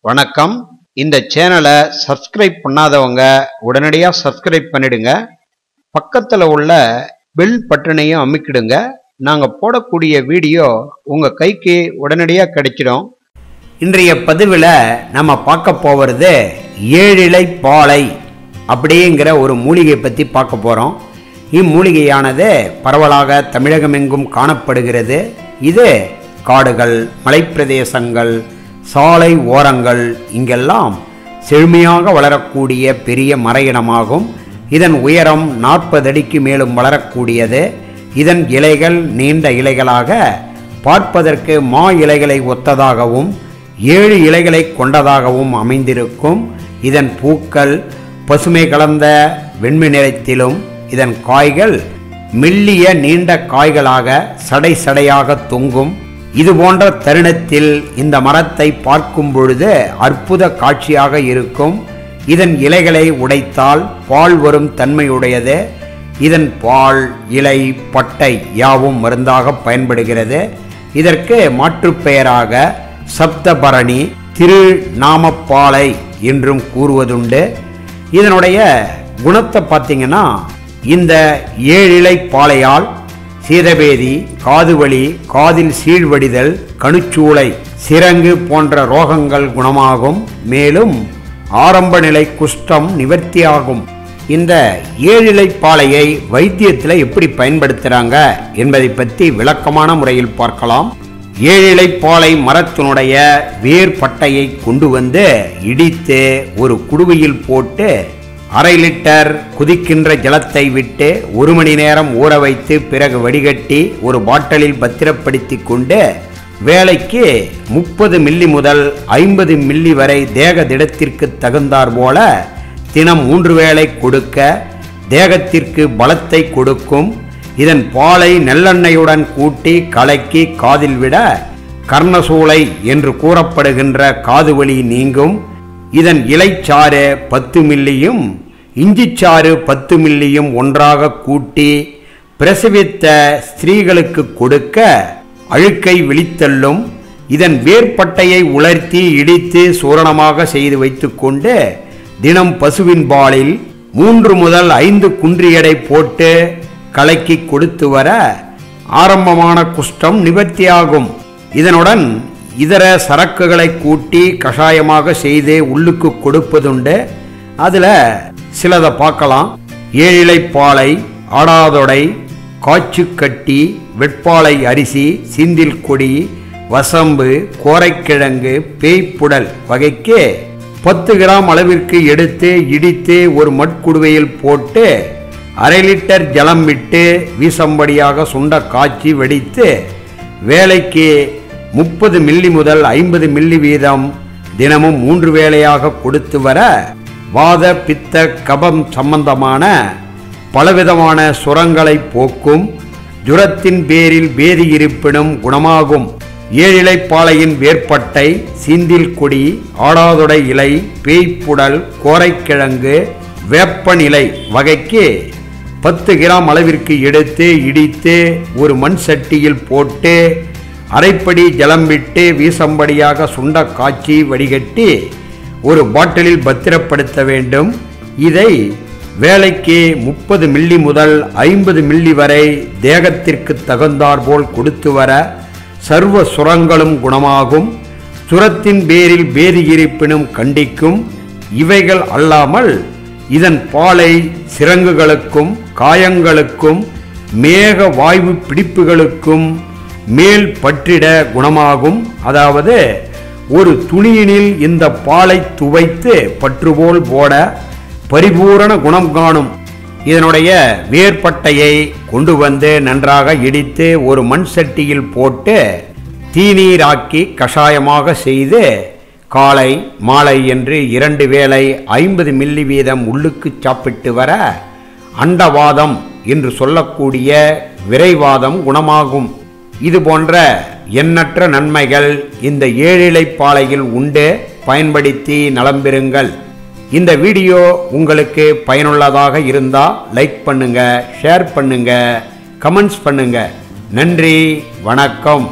வணக்கம். இந்த சேனலை சப்ஸ்கிரைப் பண்ணாதவங்க உடனடியாக சப்ஸ்கிரைப் பண்ணிடுங்க. பக்கத்தில் உள்ள பெல் பட்டனையும் அமுக்கிடுங்க. நாங்கள் போடக்கூடிய வீடியோ உங்கள் கைக்கு உடனடியாக கிடைச்சிடும். இன்றைய பதிவில் நம்ம பார்க்க போகிறது ஏழிலை பாலை அப்படிங்கிற ஒரு மூலிகை பற்றி பார்க்க போகிறோம். இம்மூலிகையானது பரவலாக தமிழகமெங்கும் காணப்படுகிறது. இது காடுகள், மலைப்பிரதேசங்கள், சாலை ஓரங்கள் இங்கெல்லாம் செழுமையாக வளரக்கூடிய பெரிய மர இனமாகும். இதன் உயரம் 40 அடிக்கு மேலும் வளரக்கூடியது. இதன் இலைகள் நீண்ட இலைகளாக பார்ப்பதற்கு மா இலைகளை ஒத்ததாகவும் 7 இலைகளை கொண்டதாகவும் அமைந்திருக்கும். இதன் பூக்கள் பசுமை கலந்த வெண்மை நிறத்திலும், இதன் காய்கள் மெல்லிய நீண்ட காய்களாக சடை சடையாக தொங்கும். இது போன்ற தருணத்தில் இந்த மரத்தை பார்க்கும் பொழுது அற்புத காட்சியாக இருக்கும். இதன் இலைகளை உடைத்தால் பால் வரும் தன்மையுடையது. இதன் பால், இலை, பட்டை யாவும் மருந்தாக பயன்படுகிறது. இதற்கு மாற்றுப்பெயராக சப்தபரணி, திருநாமப்பாலை என்றும் கூறுவதுண்டு. இதனுடைய குணத்தை பார்த்தீங்கன்னா, இந்த 7 இலை பாலையால் சீதபேதி, காதுவலி, காதில் சீழ்வடிதல், கணுச்சூளை, சிரங்கு போன்ற ரோகங்கள் குணமாகும். மேலும் ஆரம்ப நிலை குஷ்டம் நிவர்த்தியாகும். இந்த 7 இலை பாலையை வைத்தியத்தில் எப்படி பயன்படுத்துகிறாங்க என்பதை பற்றி விளக்கமான முறையில் பார்க்கலாம். 7 இலை பாலை மரத்தினுடைய வேர் பட்டையை கொண்டு வந்து இடித்து ஒரு குடுவையில் போட்டு 1/2 லிட்டர் குதிக்கின்ற ஜலத்தை விட்டு 1 மணி நேரம் ஊற வைத்து பிறகு வடிகட்டி ஒரு பாட்டிலில் பத்திரப்படுத்தி கொண்டு வேலைக்கு 30 மில்லி முதல் 50 மில்லி வரை தேக திடத்திற்கு தகுந்தார் போல தினம் 3 வேளை கொடுக்க தேகத்திற்கு பலத்தை கொடுக்கும். இதன் பாலை நல்லெண்ணெயுடன் கூட்டி கலக்கி காதில் விட கர்ணசூளை என்று கூறப்படுகின்ற காதுவலி நீங்கும். இதன் இலைச்சாறு 10 மில்லியும் இஞ்சிச்சாறு 10 மில்லியும் ஒன்றாக கூட்டி பிரசவித்த ஸ்திரீகளுக்கு கொடுக்க அழுக்கை விழித்தள்ளும். இதன் வேர்பட்டையை உலர்த்தி இடித்து சூரணமாக செய்து வைத்துக்கொண்டு தினம் பசுவின் பாலில் 3 முதல் 5 குன்றியடை போட்டு கலக்கி கொடுத்து வர ஆரம்பமான குஷ்டம் நிவர்த்தியாகும். இதனுடன் இதர சரக்குகளை கூட்டி கஷாயமாக செய்து உள்ளுக்கு கொடுப்பதுண்டு. அதில் சிலதை பார்க்கலாம். 7 இலை பாலை, ஆடாதொடை, காய்ச்சுக்கட்டி, வெட்பாலை அரிசி, சிந்தில் கொடி, வசம்பு, கோரைக்கிழங்கு, பேய்ப்புடல் வகைக்கு 10 கிராம் அளவிற்கு எடுத்து இடித்து ஒரு மட்குடுவையில் போட்டு 1/2 லிட்டர் ஜலம் விட்டு வீசம்படியாக சுண்ட காய்ச்சி வெடித்து வேலைக்கு 30 மில்லி முதல் 50 மில்லி வீதம் தினமும் 3 வேளையாக கொடுத்து வர வாத, பித்த, கபம் சம்பந்தமான பலவிதமான சுரங்களை போக்கும். ஜுரத்தின் பேரில் பேதி இருப்பினும் குணமாகும். 7 இலை பாலையின் வேர்பட்டை, சீந்தில் கொடி, ஆடாதொடை இலை, பேய்ப்புடல், கோரைக்கிழங்கு, வேப்பன் இலை வகைக்கு 10 கிராம் அளவிற்கு எடுத்து இடித்து ஒரு மண் சட்டியில் போட்டு அரைப்படி ஜலம் விட்டு வீசம்படியாக சுண்ட காய்ச்சி வடிகட்டி ஒரு பாட்டிலில் பத்திரப்படுத்த வேண்டும். இதை வேலைக்கு 30 மில்லி முதல் 50 மில்லி வரை தேகத்திற்கு தகுந்தாற்போல் கொடுத்து வர சர்வ சுரங்களும் குணமாகும். சுரத்தின் பேரில் பேதி இருப்பினும் கண்டிக்கும். இவைகள் அல்லாமல் இதன் பாலை சிரங்குகளுக்கும், காயங்களுக்கும், மேக வாய்வு பிடிப்புகளுக்கும் மேல் பற்றிட குணமாகும். அதாவது ஒரு துணியினில் இந்த பாலை துவைத்து பற்றுபோல் போட பரிபூரண குணம் காணும். இதனுடைய வேர்பட்டையை கொண்டு வந்து நன்றாக இடித்து ஒரு மண் சட்டியில் போட்டு தீநீராக்கி கஷாயமாக செய்து காலை மாலை என்று 2 வேளை 50 மில்லி வீதம் உள்ளுக்கு சாப்பிட்டு வர அண்டவாதம் என்று சொல்லக்கூடிய விரைவாதம் குணமாகும். இது போன்ற எண்ணற்ற நன்மைகள் இந்த 7 இலை பாலையில் உண்டு. பயன்படுத்தி நலம் பெறுங்கள். இந்த வீடியோ உங்களுக்கு பயனுள்ளதாக இருந்தால் லைக் பண்ணுங்க, ஷேர் பண்ணுங்க, கமெண்ட்ஸ் பண்ணுங்க. நன்றி, வணக்கம்.